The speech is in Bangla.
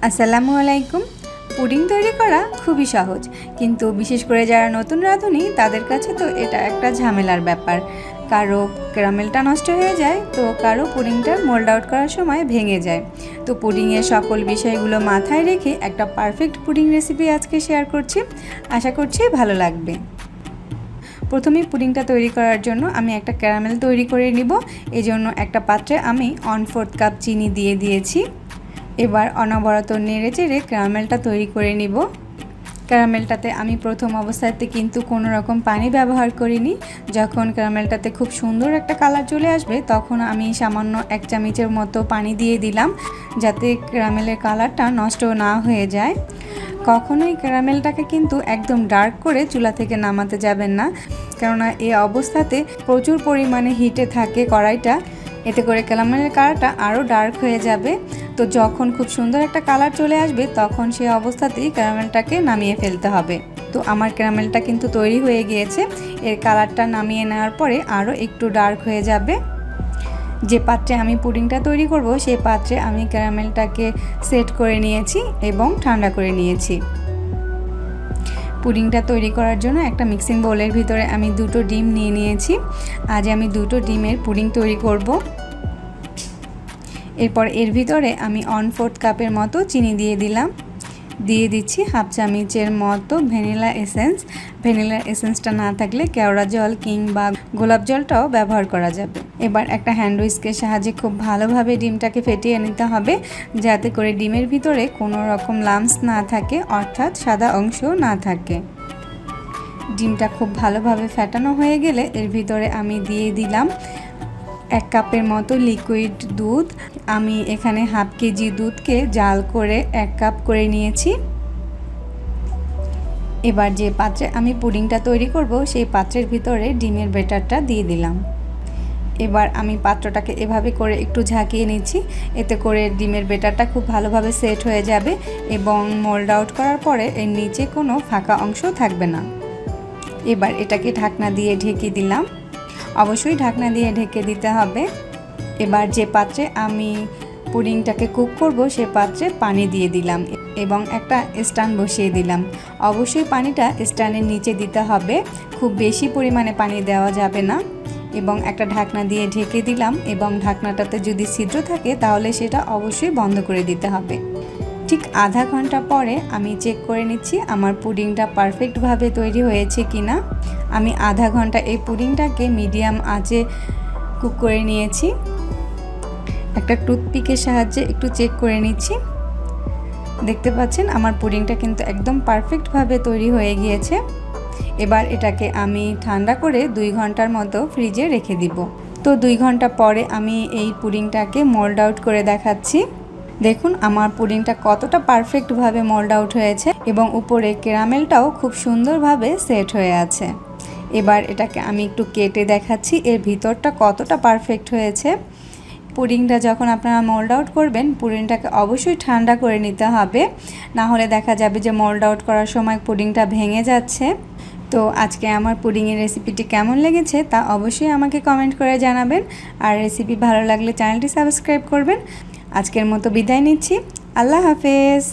আসসালামু আলাইকুম। পুডিং তৈরি করা খুবই সহজ, কিন্তু বিশেষ করে যারা নতুন রাঁধুনি তাদের কাছে তো এটা একটা ঝামেলার ব্যাপার। কারো ক্যারামেলটা নষ্ট হয়ে যায়, তো কারো পুডিংটা মোল্ড আউট করার সময় ভেঙে যায়। তো পুডিংয়ের সকল বিষয়গুলো মাথায় রেখে একটা পারফেক্ট পুডিং রেসিপি আজকে শেয়ার করছি। আশা করছি ভালো লাগবে। প্রথমেই পুডিংটা তৈরি করার জন্য আমি একটা ক্যারামেল তৈরি করে নিব। এজন্য একটা পাত্রে আমি 1/4 কাপ চিনি দিয়ে দিয়েছি। এবার অনবরত নেড়ে চেড়ে ক্যারামেলটা তৈরি করে নিব। ক্যারামেলটাতে আমি প্রথম অবস্থাতে কিন্তু কোনো রকম পানি ব্যবহার করিনি। যখন ক্যারামেলটাতে খুব সুন্দর একটা কালার চলে আসবে, তখন আমি সামান্য 1 চামচের মতো পানি দিয়ে দিলাম, যাতে ক্যারামেলের কালারটা নষ্ট না হয়ে যায়। কখনোই ক্যারামেলটাকে কিন্তু একদম ডার্ক করে চুলা থেকে নামাতে যাবেন না, কেননা এই অবস্থাতে প্রচুর পরিমাণে হিটে থাকে কড়াইটা। এতে করে ক্যারামেলের কালারটা আরও ডার্ক হয়ে যাবে। তো যখন খুব সুন্দর একটা কালার চলে আসবে, তখন সেই অবস্থাতেই ক্যারামেলটাকে নামিয়ে ফেলতে হবে। তো আমার ক্যারামেলটা কিন্তু তৈরি হয়ে গিয়েছে। এর কালারটা নামিয়ে নেওয়ার পরে আরও একটু ডার্ক হয়ে যাবে। যে পাত্রে আমি পুডিংটা তৈরি করব, সেই পাত্রে আমি ক্যারামেলটাকে সেট করে নিয়েছি এবং ঠান্ডা করে নিয়েছি। পুডিংটা তৈরি করার জন্য একটা মিক্সিং বোলের ভিতরে আমি 2টো ডিম নিয়ে নিয়েছি। আজ আমি 2টো ডিমের পুডিং তৈরি করব। এরপর এর ভিতরে আমি 1/4 কাপের মতো চিনি দিয়ে দিলাম। দিয়ে দিচ্ছি 1/2 চামচের মতো ভ্যানিলা এসেন্স। ভ্যানিলা এসেন্সটা না থাকলে কেওড়া জল কিংবা গোলাপ জলটাও ব্যবহার করা যাবে। এবার একটা হ্যান্ড হুইস্কের সাহায্যে খুব ভালোভাবে ডিমটাকে ফেটিয়ে নিতে হবে, যাতে করে ডিমের ভিতরে কোনো রকম লাম্পস না থাকে, অর্থাৎ সাদা অংশ না থাকে। ডিমটা খুব ভালোভাবে ফেটানো হয়ে গেলে এর ভিতরে আমি দিয়ে দিলাম 1 কাপের মতো লিকুইড দুধ। আমি এখানে 1/2 কেজি দুধকে জাল করে 1 কাপ করে নিয়েছি। এবার যে পাত্রে আমি পুডিংটা তৈরি করব, সেই পাত্রের ভিতরে ডিমের ব্যাটারটা দিয়ে দিলাম। এবার আমি পাত্রটাকে এভাবে করে একটু ঝাঁকিয়ে নিচ্ছি, এতে করে ডিমের ব্যাটারটা খুব ভালোভাবে সেট হয়ে যাবে এবং মোল্ড আউট করার পরে এর নিচে কোনো ফাঁকা অংশ থাকবে না। এবার এটাকে ঢাকনা দিয়ে ঢেকে দিলাম। অবশ্যই ঢাকনা দিয়ে ঢেকে দিতে হবে। এবার যে পাত্রে আমি পুডিংটাকে কুক করব, সে পাত্রে পানি দিয়ে দিলাম এবং একটা স্ট্যান্ড বসিয়ে দিলাম। অবশ্যই পানিটা স্ট্যান্ডের নিচে দিতে হবে, খুব বেশি পরিমাণে পানি দেওয়া যাবে না। এবং একটা ঢাকনা দিয়ে ঢেকে দিলাম, এবং ঢাকনাটাতে যদি ছিদ্র থাকে তাহলে সেটা অবশ্যই বন্ধ করে দিতে হবে। ঠিক আধা ঘন্টা পরে আমি চেক করে নিচ্ছি আমার পুডিংটা পারফেক্টভাবে তৈরি হয়েছে কিনা। আমি আধা ঘন্টা এই পুডিংটাকে মিডিয়াম আঁচে কুক করে নিয়েছি। একটা টুথপিকের সাহায্যে একটু চেক করে নিচ্ছি। দেখতে পাচ্ছেন আমার পুডিংটা কিন্তু একদম পারফেক্টভাবে তৈরি হয়ে গিয়েছে। এবার এটাকে আমি ঠান্ডা করে 2 ঘন্টার মতো ফ্রিজে রেখে দিব। তো 2 ঘন্টা পরে আমি এই পুডিংটাকে মোল্ড আউট করে দেখাচ্ছি। দেখুন আমার পুডিংটা কতটা পারফেক্টভাবে মোল্ড আউট হয়েছে এবং উপরে ক্যারামেলটাও খুব সুন্দরভাবে সেট হয়ে আছে। এবার এটাকে আমি একটু কেটে দেখাচ্ছি এর ভিতরটা কতটা পারফেক্ট হয়েছে। পুডিংটা যখন আপনারা মোল্ড আউট করবেন, পুডিংটাকে অবশ্যই ঠান্ডা করে নিতে হবে, না হলে দেখা যাবে যে মোল্ড আউট করার সময় পুডিংটা ভেঙে যাচ্ছে। তো আজকে আমার পুডিংয়ের রেসিপিটি কেমন লেগেছে তা অবশ্যই আমাকে কমেন্ট করে জানাবেন। আর রেসিপি ভালো লাগলে চ্যানেলটি সাবস্ক্রাইব করবেন। আজকের মতো বিদায় নিচ্ছি। আল্লাহ হাফেজ।